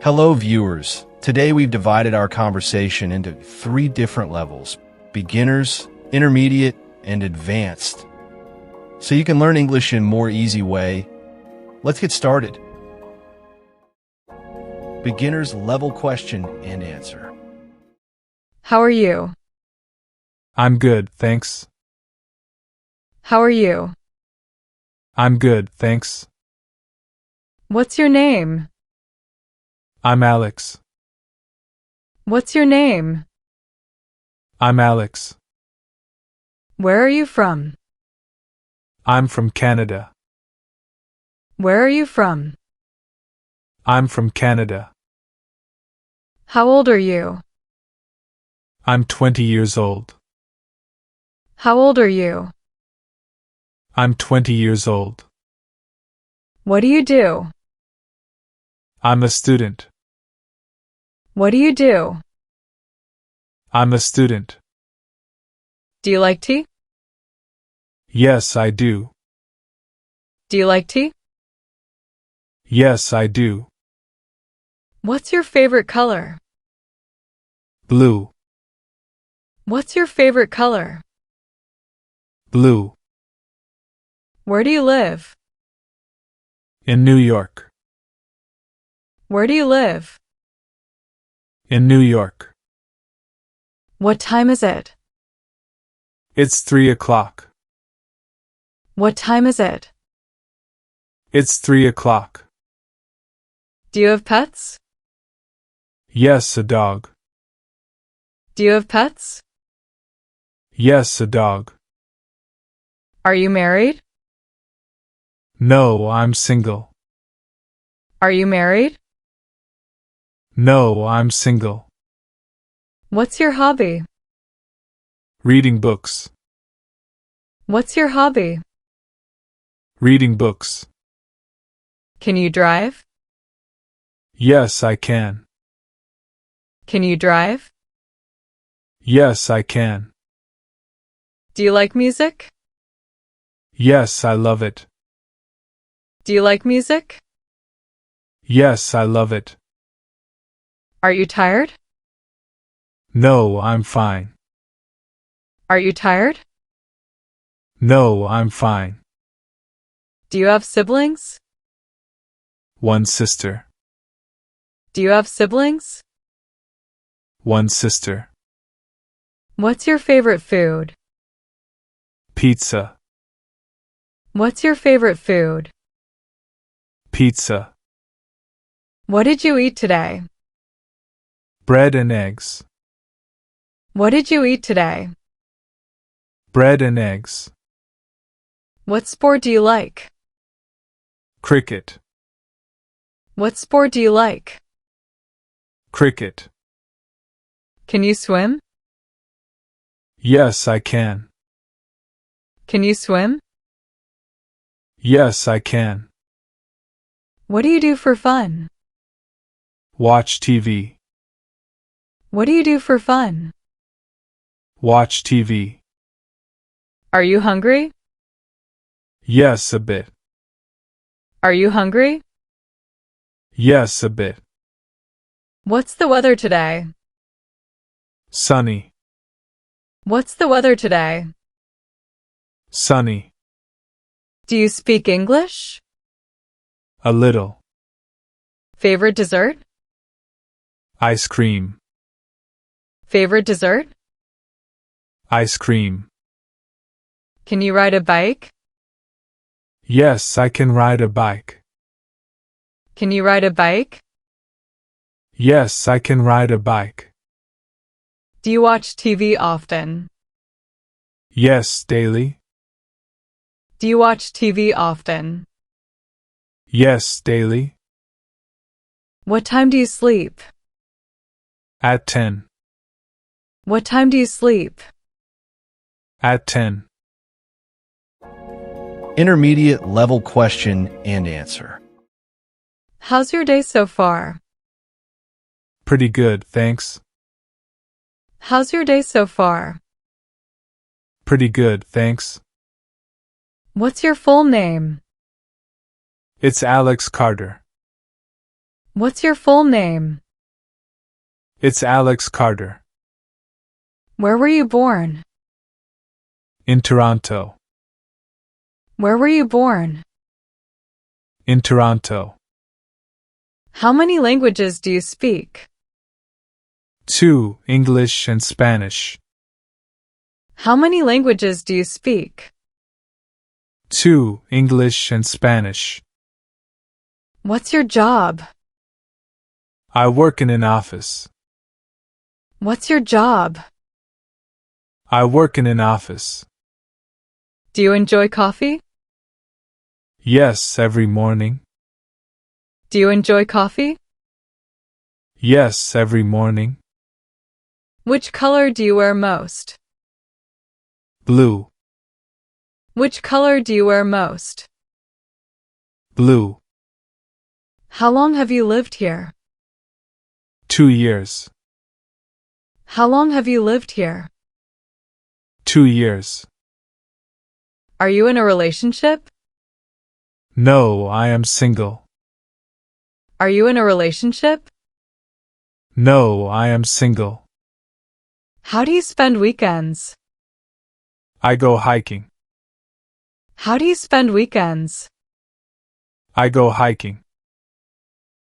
Hello, viewers. Today we've divided our conversation into 3 different levels: beginners, intermediate, and advanced. So you can learn English in a more easy way. Let's get started. Beginner's level question and answer. How are you? I'm good, thanks. How are you? I'm good, thanks. What's your name? I'm Alex. What's your name? I'm Alex. Where are you from? I'm from Canada. Where are you from? I'm from Canada. How old are you? I'm 20 years old. How old are you? I'm 20 years old. What do you do? I'm a student. What do you do? I'm a student. Do you like tea? Yes, I do. Do you like tea? Yes, I do. What's your favorite color? Blue. What's your favorite color? Blue. Where do you live? In New York. Where do you live? In New York. What time is it? It's 3 o'clock. What time is it? It's 3 o'clock. Do you have pets? Yes, a dog. Do you have pets? Yes, a dog. Are you married? No, I'm single. Are you married? No, I'm single. What's your hobby? Reading books. What's your hobby? Reading books. Can you drive? Yes, I can. Can you drive? Yes, I can. Do you like music? Yes, I love it. Do you like music? Yes, I love it. Are you tired? No, I'm fine. Are you tired? No, I'm fine. Do you have siblings? One sister. Do you have siblings? One sister. What's your favorite food? Pizza. What's your favorite food? Pizza. What did you eat today? Bread and eggs. What did you eat today? Bread and eggs. What sport do you like? Cricket. What sport do you like? Cricket. Can you swim? Yes, I can. Can you swim? Yes, I can. What do you do for fun? Watch TV. What do you do for fun? Watch TV. Are you hungry? Yes, a bit. Are you hungry? Yes, a bit. What's the weather today? Sunny. What's the weather today? Sunny. Do you speak English? A little. Favorite dessert? Ice cream. Favorite dessert? Ice cream. Can you ride a bike? Yes, I can ride a bike. Can you ride a bike? Yes, I can ride a bike. Do you watch TV often? Yes, daily. Do you watch TV often? Yes, daily. What time do you sleep? At 10. What time do you sleep? At 10. Intermediate level question and answer. How's your day so far? Pretty good, thanks. How's your day so far? Pretty good, thanks. What's your full name? It's Alex Carter. What's your full name? It's Alex Carter. Where were you born? In Toronto. Where were you born? In Toronto. How many languages do you speak? 2. English and Spanish. How many languages do you speak? 2. English and Spanish. What's your job? I work in an office. What's your job? I work in an office. Do you enjoy coffee? Yes, every morning. Do you enjoy coffee? Yes, every morning. Which color do you wear most? Blue. Which color do you wear most? Blue. How long have you lived here? 2 years. How long have you lived here? 2 years. Are you in a relationship? No, I am single. Are you in a relationship? No, I am single. How do you spend weekends? I go hiking. How do you spend weekends? I go hiking.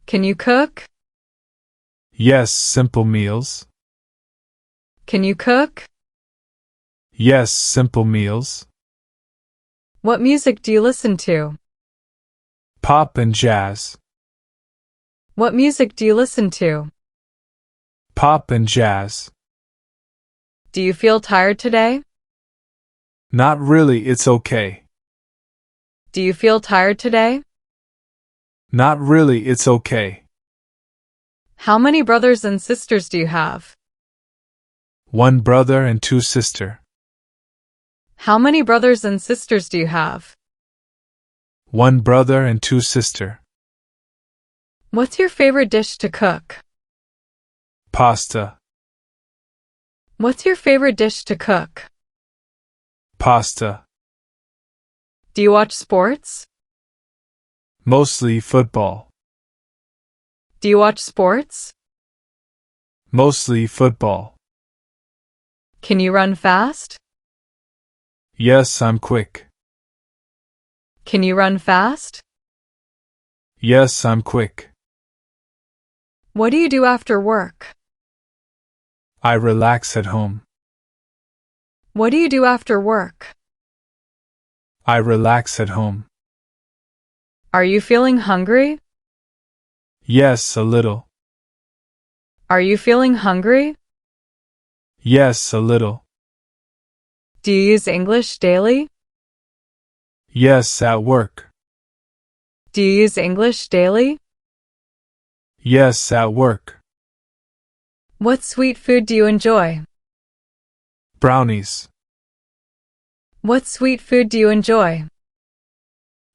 Can you cook? Yes, simple meals. Can you cook? Yes, simple meals. What music do you listen to? Pop and jazz. What music do you listen to? Pop and jazz. Do you feel tired today? Not really, it's okay. Do you feel tired today? Not really, it's okay. How many brothers and sisters do you have? 1 brother and 2 sisters. How many brothers and sisters do you have? 1 brother and 2 sisters. What's your favorite dish to cook? Pasta. What's your favorite dish to cook? Pasta. Do you watch sports? Mostly football. Do you watch sports? Mostly football. Can you run fast? Yes, I'm quick. Can you run fast? Yes, I'm quick. What do you do after work? I relax at home. What do you do after work? I relax at home. Are you feeling hungry? Yes, a little. Are you feeling hungry? Yes, a little. Do you use English daily? Yes, at work. Do you use English daily? Yes, at work. What sweet food do you enjoy? Brownies. What sweet food do you enjoy?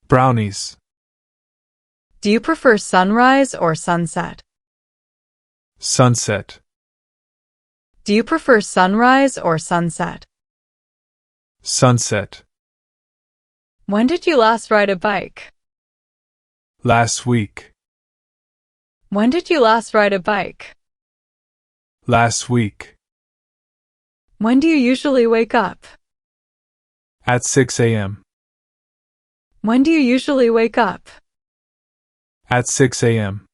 Brownies. Do you prefer sunrise or sunset? Sunset. Do you prefer sunrise or sunset? Sunset. When did you last ride a bike? Last week. When did you last ride a bike? Last week. When do you usually wake up? At 6 a.m. When do you usually wake up? At 6 a.m.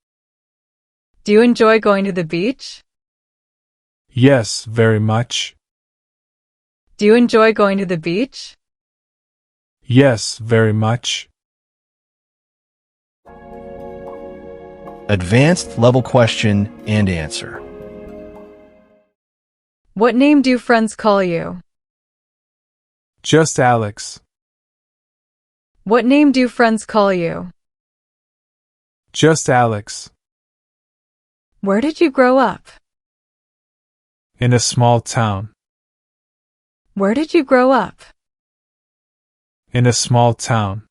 Do you enjoy going to the beach? Yes, very much. Do you enjoy going to the beach? Yes, very much. Advanced level question and answer. What name do friends call you? Just Alex. What name do friends call you? Just Alex. Where did you grow up? In a small town. Where did you grow up? In a small town.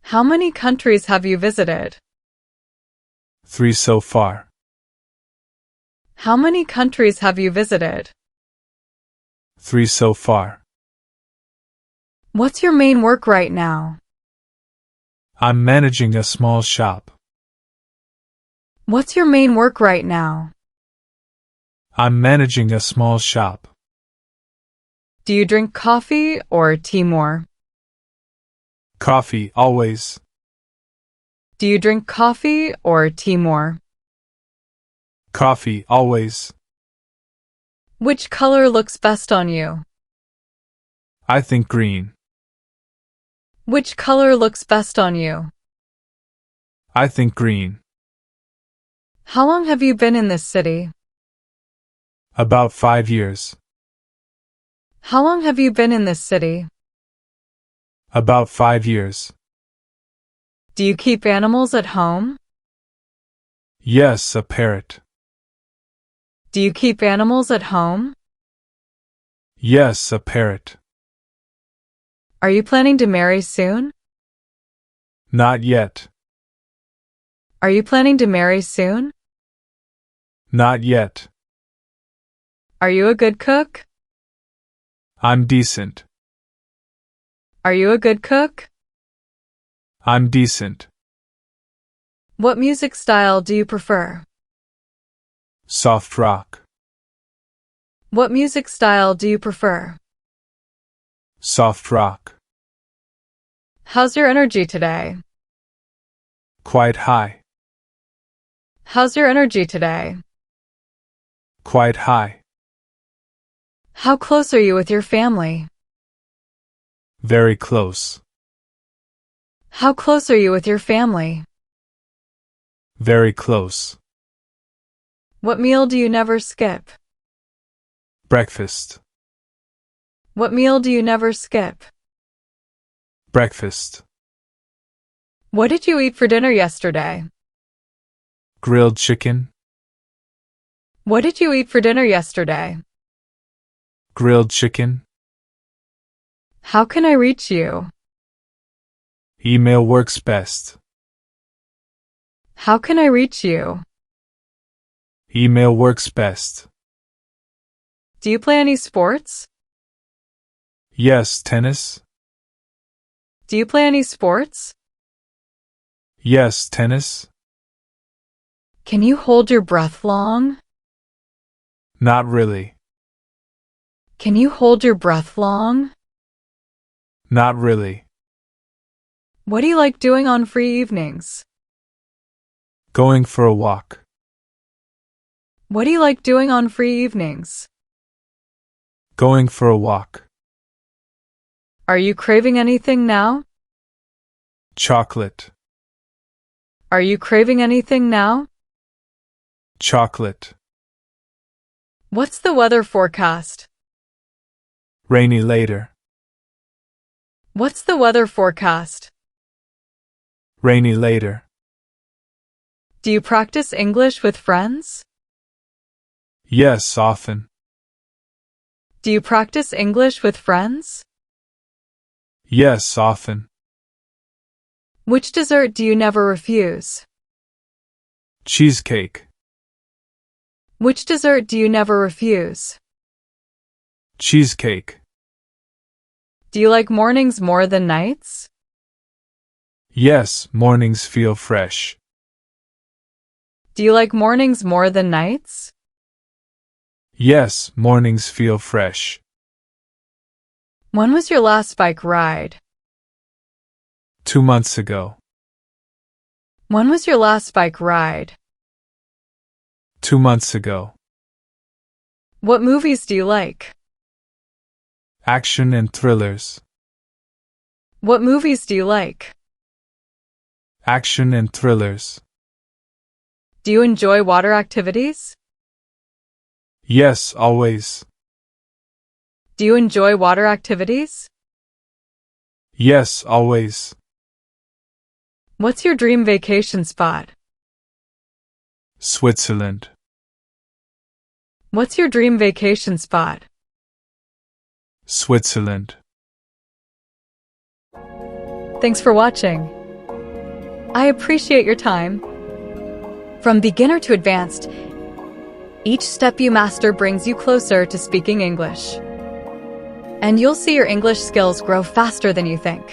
How many countries have you visited? 3 so far. How many countries have you visited? 3 so far. What's your main work right now? I'm managing a small shop. What's your main work right now? I'm managing a small shop. Do you drink coffee or tea more? Coffee, always. Do you drink coffee or tea more? Coffee, always. Which color looks best on you? I think green. Which color looks best on you? I think green. How long have you been in this city? About 5 years. How long have you been in this city? About 5 years. Do you keep animals at home? Yes, a parrot. Do you keep animals at home? Yes, a parrot. Are you planning to marry soon? Not yet. Are you planning to marry soon? Not yet. Are you a good cook? I'm decent. Are you a good cook? I'm decent. What music style do you prefer? Soft rock. What music style do you prefer? Soft rock. How's your energy today? Quite high. How's your energy today? Quite high. How close are you with your family? Very close. How close are you with your family? Very close. What meal do you never skip? Breakfast. What meal do you never skip? Breakfast. What did you eat for dinner yesterday? Grilled chicken. What did you eat for dinner yesterday? Grilled chicken. How can I reach you? Email works best. How can I reach you? Email works best. Do you play any sports? Yes, tennis. Do you play any sports? Yes, tennis. Can you hold your breath long? Not really. Can you hold your breath long? Not really. What do you like doing on free evenings? Going for a walk. What do you like doing on free evenings? Going for a walk. Are you craving anything now? Chocolate. Are you craving anything now? Chocolate. What's the weather forecast? Rainy later. What's the weather forecast? Rainy later. Do you practice English with friends? Yes, often. Do you practice English with friends? Yes, often. Which dessert do you never refuse? Cheesecake. Which dessert do you never refuse? Cheesecake. Do you like mornings more than nights? Yes, mornings feel fresh. Do you like mornings more than nights? Yes, mornings feel fresh. When was your last bike ride? 2 months ago. When was your last bike ride? 2 months ago. What movies do you like? Action and thrillers. What movies do you like? Action and thrillers. Do you enjoy water activities? Yes, always. Do you enjoy water activities? Yes, always. What's your dream vacation spot? Switzerland. What's your dream vacation spot? Switzerland. Thanks for watching. I appreciate your time. From beginner to advanced, each step you master brings you closer to speaking English. And you'll see your English skills grow faster than you think.